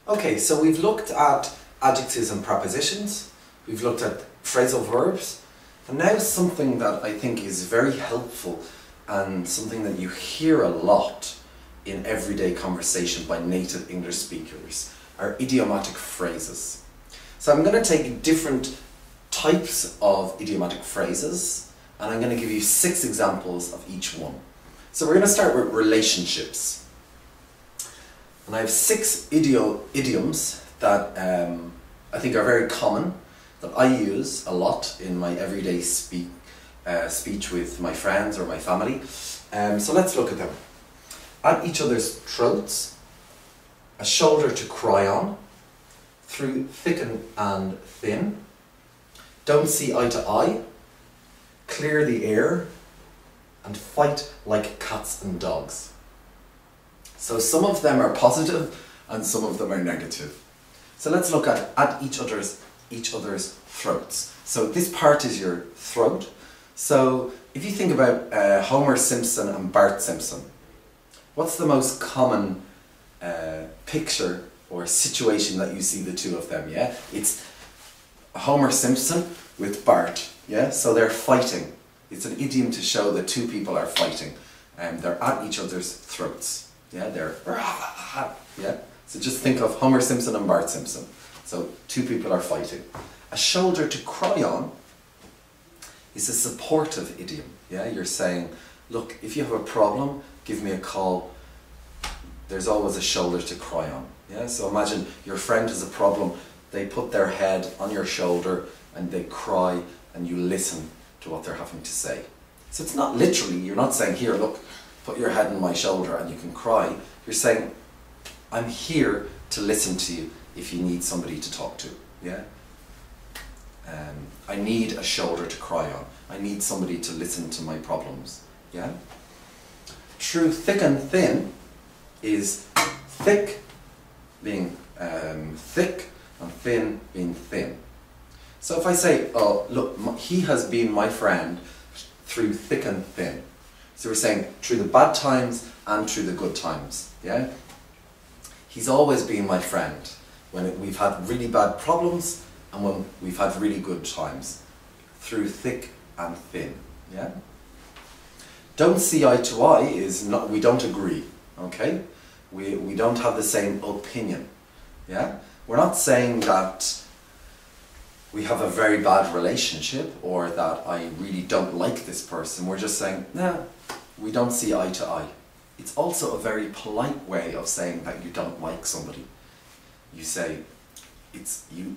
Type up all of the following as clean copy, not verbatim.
Okay, so we've looked at adjectives and prepositions, we've looked at phrasal verbs, and now something that I think is very helpful and something that you hear a lot in everyday conversation by native English speakers are idiomatic phrases. So I'm going to take different types of idiomatic phrases and I'm going to give you 6 examples of each one. So we're going to start with relationships. And I have 6 idioms that I think are very common, that I use a lot in my everyday speech with my friends or my family. So let's look at them. At each other's throats, a shoulder to cry on, through thick and thin, don't see eye to eye, clear the air, and fight like cats and dogs. So some of them are positive and some of them are negative. So let's look at each other's throats. So this part is your throat. So if you think about Homer Simpson and Bart Simpson, what's the most common picture or situation that you see the two of them? Yeah, it's Homer Simpson with Bart. Yeah, so they're fighting. It's an idiom to show that two people are fighting, and they're at each other's throats. Yeah, they're yeah. So just think of Homer Simpson and Bart Simpson. So two people are fighting. A shoulder to cry on is a supportive idiom. Yeah, you're saying, look, if you have a problem, give me a call. There's always a shoulder to cry on. Yeah, so imagine your friend has a problem, they put their head on your shoulder and they cry and you listen to what they're having to say. So it's not literally, you're not saying, here, look, put your head on my shoulder and you can cry. You're saying, I'm here to listen to you if you need somebody to talk to. Yeah. I need a shoulder to cry on. I need somebody to listen to my problems. Yeah. Through thick and thin is thick being thick and thin being thin. So if I say, oh look, he has been my friend through thick and thin. So we're saying through the bad times and through the good times. Yeah. He's always been my friend when we've had really bad problems and when we've had really good times, through thick and thin. Yeah. Don't see eye to eye is not, we don't agree. Okay, we don't have the same opinion. Yeah, we're not saying that we have a very bad relationship or that I really don't like this person. We're just saying, no, we don't see eye to eye. It's also a very polite way of saying that you don't like somebody. You say, you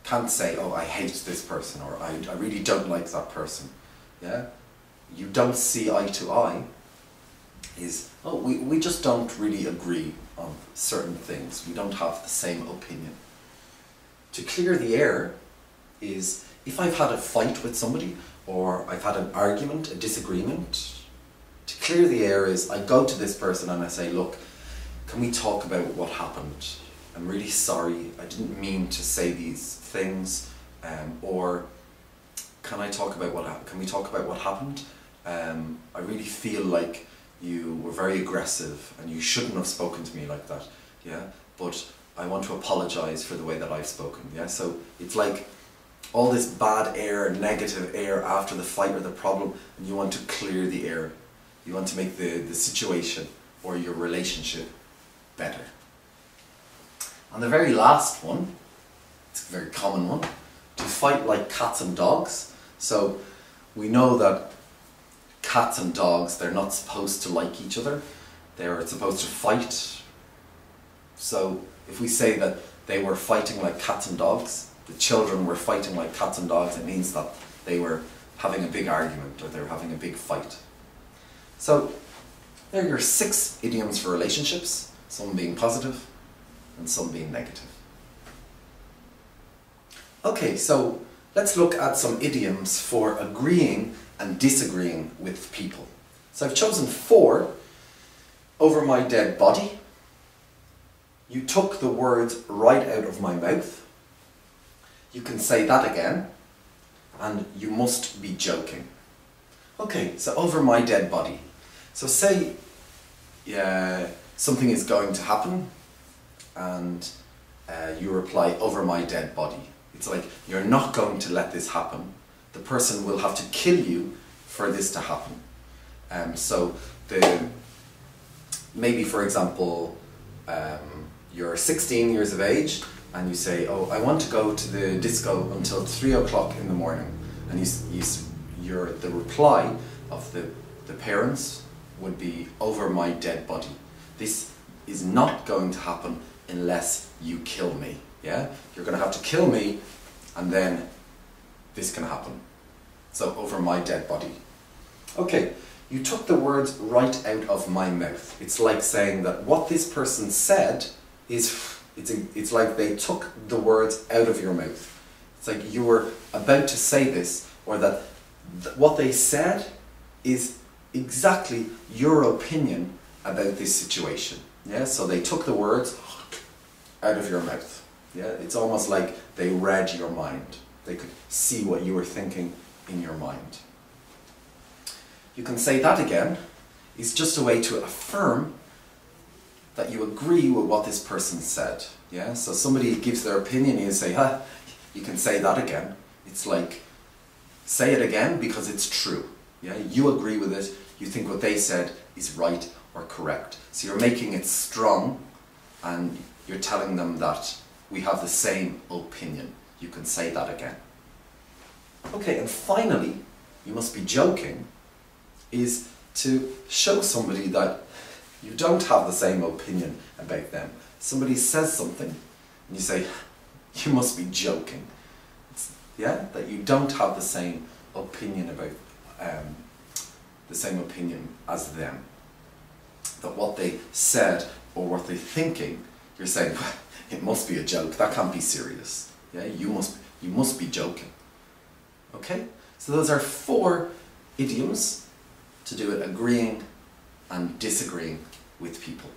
can't say, oh, I hate this person, or I really don't like that person. Yeah, you don't see eye to eye is, oh, we just don't really agree on certain things. We don't have the same opinion. To clear the air is, if I've had a fight with somebody or I've had an argument, a disagreement, to clear the air is I go to this person and I say, look, can we talk about what happened? I'm really sorry, I didn't mean to say these things, or can we talk about what happened? I really feel like you were very aggressive and you shouldn't have spoken to me like that. Yeah, but I want to apologize for the way that I've spoken. Yeah, so it's like all this bad air, negative air after the fight or the problem, and you want to clear the air. You want to make the situation or your relationship better. And the very last one, it's a very common one, to fight like cats and dogs. So we know that cats and dogs, they're not supposed to like each other. They're supposed to fight. So if we say that they were fighting like cats and dogs, the children were fighting like cats and dogs, it means that they were having a big argument or they were having a big fight. So there are your 6 idioms for relationships, some being positive and some being negative. Okay, so let's look at some idioms for agreeing and disagreeing with people. So I've chosen 4. Over my dead body, you took the words right out of my mouth, you can say that again, and you must be joking. Okay, so over my dead body. So say something is going to happen and you reply, over my dead body. It's like, you're not going to let this happen. The person will have to kill you for this to happen. So maybe, for example, you're 16 years of age and you say, oh, I want to go to the disco until 3 o'clock in the morning. And the reply of the parents would be, over my dead body. This is not going to happen unless you kill me. Yeah? You're going to have to kill me and then this can happen. So, over my dead body. Okay, you took the words right out of my mouth. It's like saying that what this person said it's like they took the words out of your mouth. It's like you were about to say this, or that what they said is exactly your opinion about this situation. Yeah, so they took the words out of your mouth. Yeah, it's almost like they read your mind. They could see what you were thinking in your mind. You can say that again. It's just a way to affirm that you agree with what this person said. Yeah, so somebody gives their opinion and you say, you can say that again. It's like, say it again because it's true. Yeah, you agree with it. You think what they said is right or correct. So you're making it strong and you're telling them that we have the same opinion. You can say that again. Okay, and finally, you must be joking, is to show somebody that you don't have the same opinion about them. Somebody says something and you say, you must be joking. Yeah, that you don't have the same opinion about as them. That what they said or what they're thinking, you're saying, it must be a joke. That can't be serious. Yeah, you must be joking. Okay, so those are 4 idioms to do it agreeing and disagreeing with people.